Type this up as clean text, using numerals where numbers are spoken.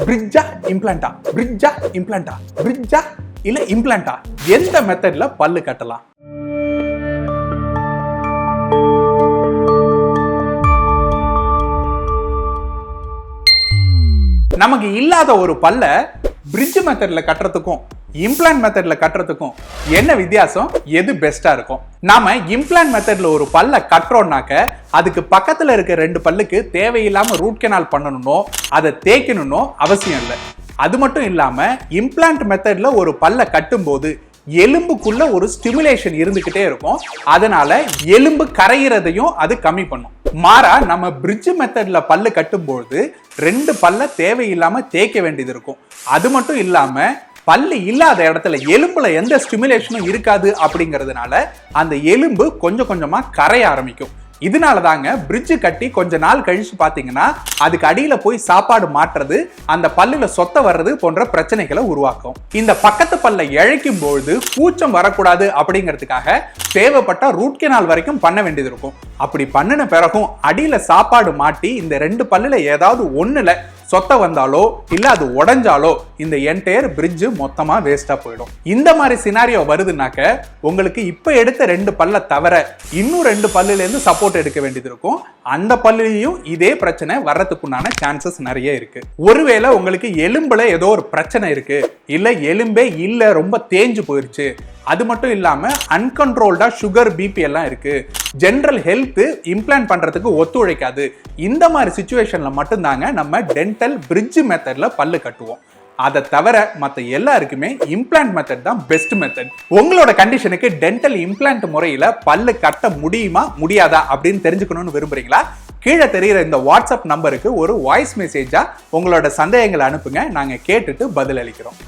பிரிட்ஜா இம்ப்ளான்டா, பிரிட்ஜா இம்ப்ளான்டா, பிரிட்ஜா இல்ல இம்ப்ளான்டா, எந்த மெத்தட்ல பல்லு கட்டலாம்? நமக்கு இல்லாத ஒரு பல்ல பிரிட்ஜ் மெத்தட்ல கட்டுறதுக்கும் இம்ப்ளான்ட் மெத்தட்ல கட்டுறதுக்கும் என்ன வித்தியாசம்? எது பெஸ்டா இருக்கும்? நாம இம்ப்ளான்ட் மெத்தட்ல ஒரு பல்ல கட்டுறோம்னாக்க அதுக்கு பக்கத்துல இருக்க 2 பல்லுக்கு தேவையில்லாம ரூட் கெனால் பண்ணணும்னோ அதை தேய்க்கணும்னோ அவசியம் இல்லை. அது மட்டும் இல்லாம இம்ப்ளான்ட் மெத்தட்ல ஒரு பல்ல கட்டும் போது எலும்புக்குள்ள ஒரு ஸ்டிமுலேஷன் இருந்துகிட்டே இருக்கும். அதனால எலும்பு கரையிறதையும் அது கம்மி பண்ணும். மாறா நம்ம பிரிட்ஜ் மெத்தட்ல பல்லு கட்டும்போது 2 பல்ல தேவையில்லாம தேய்க்க வேண்டியது இருக்கும். அது மட்டும் இல்லாம பல்லு இல்லாத இடத்துல எலும்புல எந்த ஸ்டிமுலேஷனும் இருக்காது. அப்படிங்கிறதுனால அந்த எலும்பு கொஞ்சம் கொஞ்சமா கரைய ஆரம்பிக்கும். இதனால தாங்க பிரிட்ஜ் கட்டி கொஞ்ச நாள் கழிச்சு பாத்தீங்கன்னா அதுக்கு அடியில போய் சாப்பாடு மாற்றுறது, அந்த பல்லுல சொத்த வர்றது போன்ற பிரச்சனைகளை உருவாக்கும். இந்த பக்கத்து பல்ல இழைக்கும் பொழுது கூச்சம் வரக்கூடாது அப்படிங்கிறதுக்காக தேவைப்பட்ட ரூட் கெனால் வரைக்கும் பண்ண வேண்டியது இருக்கும். அப்படி பண்ணின பிறகும் அடியில சாப்பாடு மாட்டி இந்த 2 பல்லுல ஏதாவது ஒண்ணுல சொத்த வந்தாலோ இல்ல அது உடைஞ்சாலோ இந்த என்டையர் பிரிட்ஜ் மொத்தமா வேஸ்டா போயிடும். இந்த மாதிரி சினாரியோ வருதுனாக்க உங்களுக்கு இப்ப எடுத்த 2 பல்ல தவிர இன்னும் 2 பல்லுல இருந்து சப்போர்ட் எடுக்க வேண்டியது இருக்கும். அந்த பல்லுலயும் இதே பிரச்சனை வர்றதுக்குண்டான சான்சஸ் நிறைய இருக்கு. ஒருவேளை உங்களுக்கு எலும்புல ஏதோ ஒரு பிரச்சனை இருக்கு, இல்ல எலும்பே இல்ல ரொம்ப தேஞ்சு போயிருச்சு, அது மட்டும் இல்லாம அன்கண்ட்ரோல்டா சுகர் பிபி எல்லாம் இருக்கு, ஜெனரல் ஹெல்த் இம்ப்ளான்ட் பண்றதுக்கு ஒத்துழைக்காது, இந்த மாதிரி சிச்சுவேஷன்ல மட்டும்தாங்க நம்ம டென்டல் பிரிட்ஜ் மெத்தட்ல பல்லு கட்டுவோம். அதை தவிர மற்ற எல்லாருக்குமே இம்ப்ளான்ட் மெத்தட் தான் பெஸ்ட் மெத்தட். உங்களோட கண்டிஷனுக்கு டென்டல் இம்ப்ளான்ட் முறையில பல்லு கட்ட முடியுமா முடியாதா அப்படின்னு தெரிஞ்சுக்கணும்னு விரும்புறீங்களா? கீழே தெரிகிற இந்த வாட்ஸ்அப் நம்பருக்கு ஒரு வாய்ஸ் மெசேஜா உங்களோட சந்தேகங்களை அனுப்புங்க. நாங்க கேட்டுட்டு பதில் அளிக்கிறோம்.